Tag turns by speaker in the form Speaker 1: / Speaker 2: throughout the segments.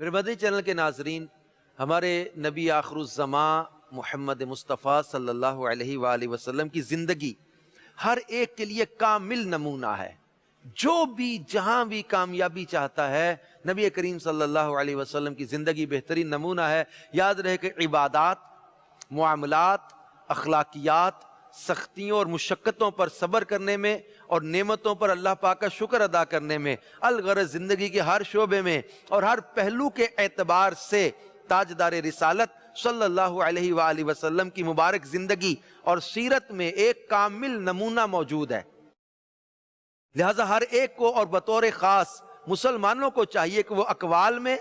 Speaker 1: میرے مدنی چینل کے ناظرین، ہمارے نبی آخر الزمان محمد مصطفیٰ صلی اللہ علیہ وآلہ وسلم کی زندگی ہر ایک کے لیے کامل نمونہ ہے۔ جو بھی جہاں بھی کامیابی چاہتا ہے، نبی کریم صلی اللہ علیہ وسلم کی زندگی بہترین نمونہ ہے۔ یاد رہے کہ عبادات، معاملات، اخلاقیات، سختیوں اور مشقتوں پر صبر کرنے میں اور نعمتوں پر اللہ پاک کا شکر ادا کرنے میں، الغرض زندگی کے ہر شعبے میں اور ہر پہلو کے اعتبار سے تاجدار رسالت صلی اللہ علیہ وآلہ وسلم کی مبارک زندگی اور سیرت میں ایک کامل نمونہ موجود ہے۔ لہذا ہر ایک کو اور بطور خاص مسلمانوں کو چاہیے کہ وہ اقوال میں،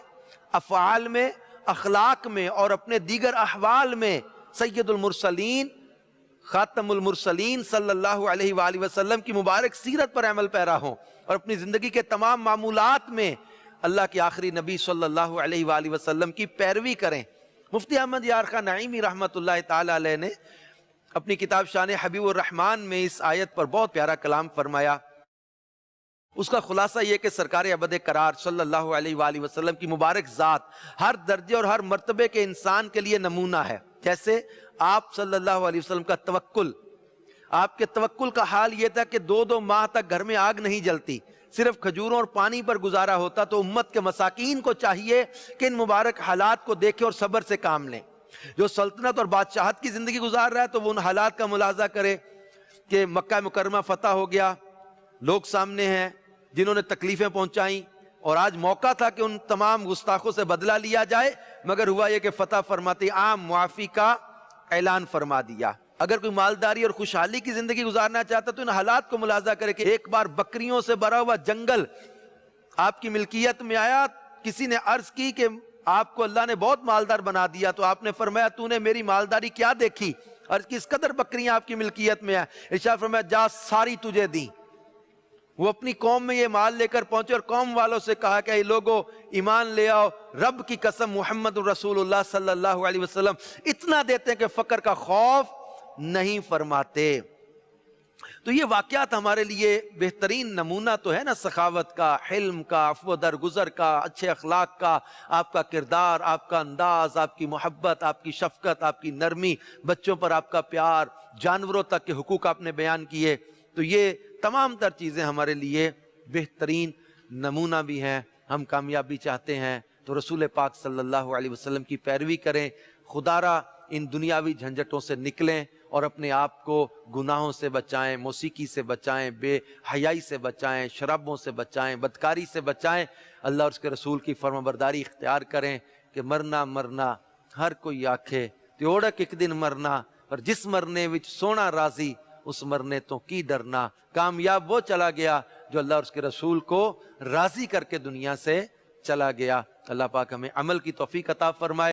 Speaker 1: افعال میں، اخلاق میں اور اپنے دیگر احوال میں سید المرسلین، خاتم المرسلین صلی اللہ علیہ وآلہ وسلم کی مبارک سیرت پر عمل پیرا ہوں اور اپنی زندگی کے تمام معمولات میں اللہ کے آخری نبی صلی اللہ علیہ وآلہ وسلم کی پیروی کریں۔ مفتی احمد یار خان نعیمی رحمۃ اللہ تعالی علیہ نے اپنی کتاب شان حبیب الرحمن میں اس آیت پر بہت پیارا کلام فرمایا۔ اس کا خلاصہ یہ کہ سرکار ابد قرار صلی اللہ علیہ وآلہ وسلم کی مبارک ذات ہر درجے اور ہر مرتبے کے انسان کے لیے نمونہ ہے۔ جیسے آپ صلی اللہ علیہ وسلم کا توکل، آپ کے توکل کا حال یہ تھا کہ 2 ماہ تک گھر میں آگ نہیں جلتی، صرف کھجوروں اور پانی پر گزارا ہوتا، تو امت کے مساکین کو چاہیے کہ ان مبارک حالات کو دیکھیں اور صبر سے کام لیں۔ جو سلطنت اور بادشاہت کی زندگی گزار رہا ہے تو وہ ان حالات کا ملاحظہ کرے کہ مکہ مکرمہ فتح ہو گیا، لوگ سامنے ہیں جنہوں نے تکلیفیں پہنچائیں، اور آج موقع تھا کہ ان تمام گستاخوں سے بدلہ لیا جائے، مگر ہوا یہ کہ فتح فرماتے عام معافی کا اعلان فرما دیا۔ اگر کوئی مالداری اور خوشحالی کی زندگی گزارنا چاہتا تو ان حالات کو ملاحظہ کرے کہ ایک بار بکریوں سے بھرا ہوا جنگل آپ کی ملکیت میں آیا، کسی نے عرض کی کہ آپ کو اللہ نے بہت مالدار بنا دیا، تو آپ نے فرمایا تو نے میری مالداری کیا دیکھی؟ عرض کس قدر بکریاں آپ کی ملکیت میں ہیں؟ ارشاد فرمایا جا ساری تجھے دی۔ وہ اپنی قوم میں یہ مال لے کر پہنچے اور قوم والوں سے کہا کہ اے لوگو ایمان لے آؤ، رب کی قسم محمد رسول اللہ صلی اللہ علیہ وسلم اتنا دیتے ہیں کہ فقر کا خوف نہیں فرماتے۔ تو یہ واقعات ہمارے لیے بہترین نمونہ تو ہے نا، سخاوت کا، حلم کا، عفو درگزر کا، اچھے اخلاق کا، آپ کا کردار، آپ کا انداز، آپ کی محبت، آپ کی شفقت، آپ کی نرمی، بچوں پر آپ کا پیار، جانوروں تک کے حقوق آپ نے بیان کیے۔ تو یہ تمام تر چیزیں ہمارے لیے بہترین نمونہ بھی ہیں۔ ہم کامیابی چاہتے ہیں تو رسول پاک صلی اللہ علیہ وسلم کی پیروی کریں، خدا را ان دنیاوی جھنجٹوں سے نکلیں اور اپنے آپ کو گناہوں سے بچائیں، موسیقی سے بچائیں، بے حیائی سے بچائیں، شرابوں سے بچائیں، بدکاری سے بچائیں، اللہ اور اس کے رسول کی فرمانبرداری اختیار کریں کہ مرنا مرنا ہر کوئی آکھے تے اوڑک ایک دن مرنا، اور جس مرنے وچ سونا راضی اس مرنے تو کی ڈرنا۔ کامیاب وہ چلا گیا جو اللہ اور اس کے رسول کو راضی کر کے دنیا سے چلا گیا۔ اللہ پاک ہمیں عمل کی توفیق عطا فرمائے۔